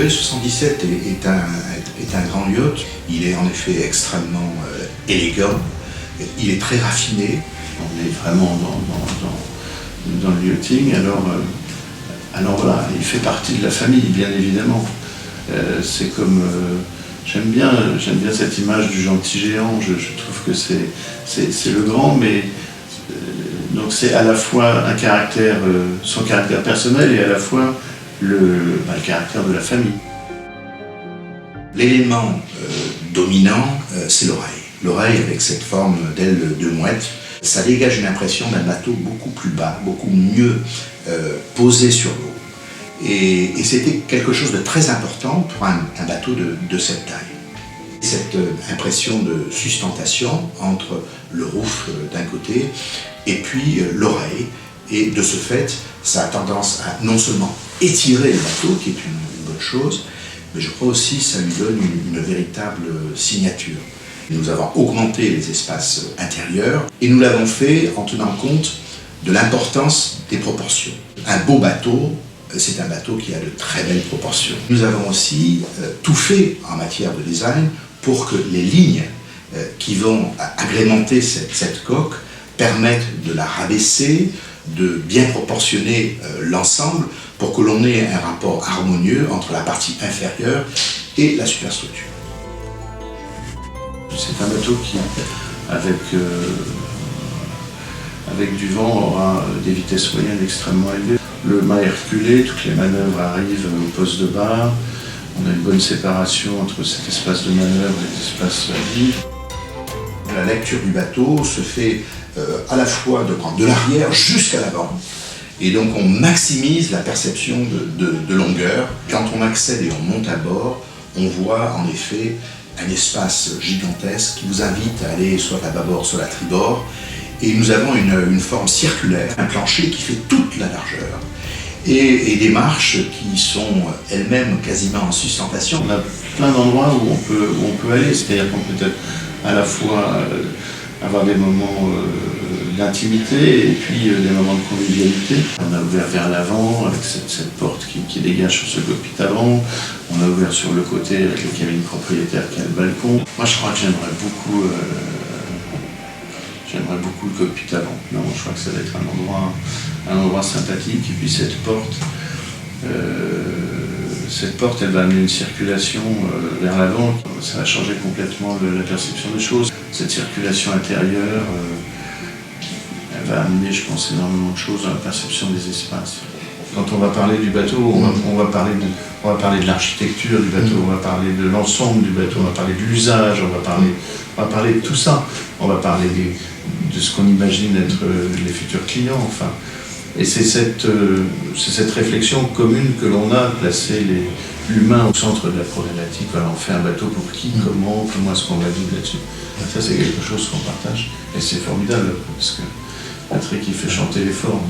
Le L77 est un grand yacht. Il est en effet extrêmement élégant. Il est très raffiné. On est vraiment dans le yachting. Alors voilà, il fait partie de la famille, bien évidemment. C'est comme... J'aime bien cette image du gentil géant. Je trouve que c'est le grand, mais... donc c'est à la fois son caractère personnel et à la fois le caractère de la famille. L'élément dominant, c'est l'oreille. L'oreille avec cette forme d'aile de mouette, ça dégage une impression d'un bateau beaucoup plus bas, beaucoup mieux posé sur l'eau. Et c'était quelque chose de très important pour un bateau de cette taille. Cette impression de sustentation entre le roof d'un côté et puis l'oreille. Et de ce fait, ça a tendance à non seulement étirer le bateau, qui est une bonne chose, mais je crois aussi que ça lui donne une véritable signature. Nous avons augmenté les espaces intérieurs et nous l'avons fait en tenant compte de l'importance des proportions. Un beau bateau, c'est un bateau qui a de très belles proportions. Nous avons aussi tout fait en matière de design pour que les lignes qui vont agrémenter cette coque permettent de la rabaisser, de bien proportionner l'ensemble pour que l'on ait un rapport harmonieux entre la partie inférieure et la superstructure. C'est un bateau qui, avec du vent, aura des vitesses moyennes extrêmement élevées. Le mât est reculé, toutes les manœuvres arrivent au poste de barre. On a une bonne séparation entre cet espace de manœuvre et l'espace à vivre. La lecture du bateau se fait à la fois de l'arrière jusqu'à l'avant. Et donc on maximise la perception de longueur. Quand on accède et on monte à bord, on voit en effet un espace gigantesque qui vous invite à aller soit à bâbord, soit à tribord. Et nous avons une forme circulaire, un plancher qui fait toute la largeur. Et des marches qui sont elles-mêmes quasiment en sustentation. On a plein d'endroits où on peut aller, c'est-à-dire qu'on peut être à la fois avoir des moments d'intimité et puis des moments de convivialité. On a ouvert vers l'avant avec cette porte qui dégage sur ce cockpit avant. On a ouvert sur le côté avec les cabines propriétaires qui a le balcon. Moi je crois que j'aimerais beaucoup le cockpit avant. Non, je crois que ça va être un endroit sympathique. Et puis cette porte, elle va amener une circulation vers l'avant. Ça va changer complètement la perception des choses. Cette circulation intérieure, elle va amener, je pense, énormément de choses dans la perception des espaces. Quand on va parler du bateau, on va parler de l'architecture du bateau, on va parler de l'ensemble du bateau, on va parler de l'usage, on va parler de tout ça. On va parler de ce qu'on imagine être les futurs clients, enfin. Et c'est cette réflexion commune que l'on a, placer l'humain au centre de la problématique. Voilà, on fait un bateau pour qui, comment est-ce qu'on va vivre là-dessus. Ça, c'est quelque chose qu'on partage et c'est formidable parce que Patrick, il fait chanter les formes.